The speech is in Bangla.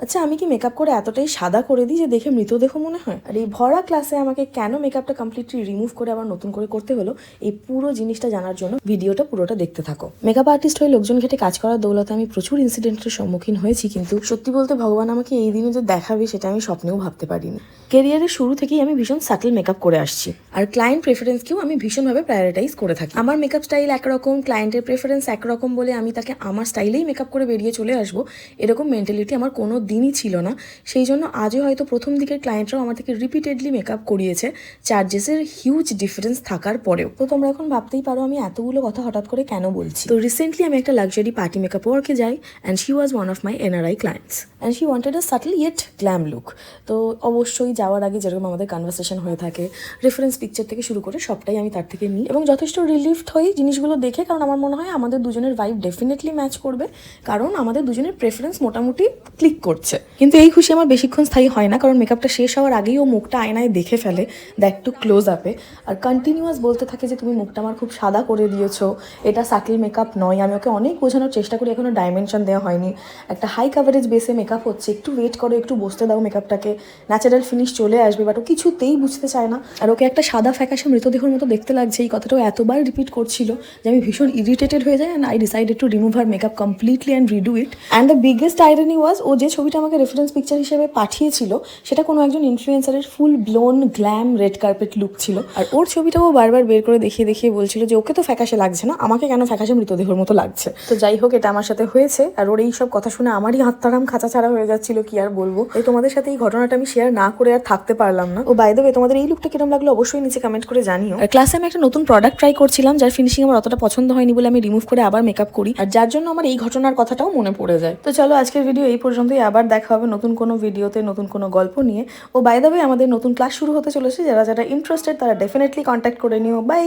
আচ্ছা, আমি কি মেকআপ করে এতটাই সাদা করে দিই যে দেখে মৃতদেহ মনে হয়? আর এই ভরা ক্লাসে আমাকে কেন মেকআপটা কমপ্লিটলি রিমুভ করে আবার নতুন করে করতে হলো, এই পুরো জিনিসটা জানার জন্য ভিডিওটা পুরোটা দেখতে থাকো। মেকআপ আর্টিস্ট হয়ে লোকজন ঘেটে কাজ করার দৌলতে আমি প্রচুর ইনসিডেন্টের সম্মুখীন হয়েছি, কিন্তু সত্যি বলতে ভগবান আমাকে এই দিনে যে দেখাবে সেটা আমি স্বপ্নেও ভাবতে পারিনি। কেরিয়ারের শুরু থেকেই আমি ভীষণ সাটল মেকআপ করে আসছি, আর ক্লায়েন্ট প্রেফারেন্সকেও আমি ভীষণভাবে প্রায়োরিটাইজ করে থাকি। আমার মেকআপ স্টাইল একরকম, ক্লায়েন্টের প্রেফারেন্স একরকম বলে আমি তাকে আমার স্টাইলেই মেকআপ করে বেরিয়ে চলে আসবো, এরকম মেন্টালিটি আমার কোনো দিনই ছিল না। সেই জন্য আজও হয়তো প্রথম দিকের ক্লায়েন্টরাও আমার থেকে রিপিটেডলি মেকআপ করিয়েছে, চার্জেসের হিউজ ডিফারেন্স থাকার পরেও। তো তোমরা এখন ভাবতেই পারো আমি এতগুলো কথা হঠাৎ করে কেন বলছি। তো রিসেন্টলি আমি একটা লাক্সারি পার্টি মেকআপ ওয়ার্কে যাই, and she was one of my NRI clients, and she wanted a subtle yet glam look. তো অবশ্যই যাওয়ার আগে যেরকম আমাদের কনভারসেশন হয়ে থাকে, রেফারেন্স পিকচার থেকে শুরু করে সবটাই আমি তার থেকে নিই, এবং যথেষ্ট রিলিফড হই জিনিসগুলো দেখে, কারণ আমার মনে হয় আমাদের দুজনের ভাইব ডেফিনেটলি ম্যাচ করবে, কারণ আমাদের দুজনের প্রেফারেন্স মোটামুটি ক্লিক করছে। কিন্তু এই খুশি আমার বেশিক্ষণ স্থায়ী হয় না, কারণ মেকআপটা শেষ হওয়ার আগেই ও মুখটা আয়নায় দেখে ফেলে, দ্যাট টু ক্লোজ আপে, আর কন্টিনিউয়াস বলতে থাকে যে তুমি মুখটা আমার খুব সাদা করে দিয়েছো, এটা সাটল মেকআপ নয়। আমি ওকে অনেক বোঝানোর চেষ্টা করি, এখনো ডাইমেনশন দেওয়া হয়নি, একটা হাই কাভারেজ বেসে মেকআপ হচ্ছে, একটু ওয়েট করো, একটু বসতে দাও, মেকআপটাকে ন্যাচারাল ফিনিশ চলে আসবে, বাট ও কিছুতেই বুঝতে চায় না। আর ওকে একটা সাদা ফ্যাকাশে মৃতদেহের মতো দেখতে লাগছে, এই কথাটাও এতবার রিপিট করছিল যে আমি ভীষণ ইরিটেটেড হয়ে যাই, and I decided to remove her makeup completely and redo it. And the biggest irony was, ও যে ছবিটা আমাকে রেফারেন্স পিকচার হিসেবে পাঠিয়েছিল সেটা কোনো একজন ইনফ্লুয়েন্সারের full blown glam red carpet look ছিল, আর ওর ছবিটাও বারবার বের করে দেখিয়ে দেখিয়ে বলছিল যে ওকে তো ফ্যাকাশে লাগছে না, আমাকে কেন ফ্যাকাশে মৃতদেহের মতো লাগছে। তো যাই হোক, এটা আমার সাথে হয়েছে, আর ওর এই সব কথা শুনে আমারই আত্মারাম খাঁচা ছাড়া হয়ে যাচ্ছিল, কি আর বলবো। এই তোমাদের সাথে এই ঘটনাটা আমি শেয়ার না করে আর থাকতে পারলাম না। ও বাই দ্য ওয়ে, তোমাদের এই লুকটা কিরকম লাগলো অবশ্যই নিচে কমেন্ট করে জানিও। আর ক্লাসে আমি একটা নতুন প্রোডাক্ট ট্রাই করছিলাম, যার ফিনিশিং আমার অতটা পছন্দ হয়নি বলে আমি রিমুভ করে আবার মেকআপ করি, আর যার জন্য আমার এই ঘটনার কথাটাও মনে পড়ে যায়। তো চলো, আজকের ভিডিও এই পর্যন্তই, আবার দেখা হবে নতুন কোনো ভিডিওতে নতুন কোনো গল্প নিয়ে। ও বাই দ্য ওয়ে, আমাদের নতুন ক্লাস শুরু হতে চলেছে, যারা যারা ইন্টারেস্টেড তারা ডেফিনেটলি কন্ট্যাক্ট করে নিও। বাই।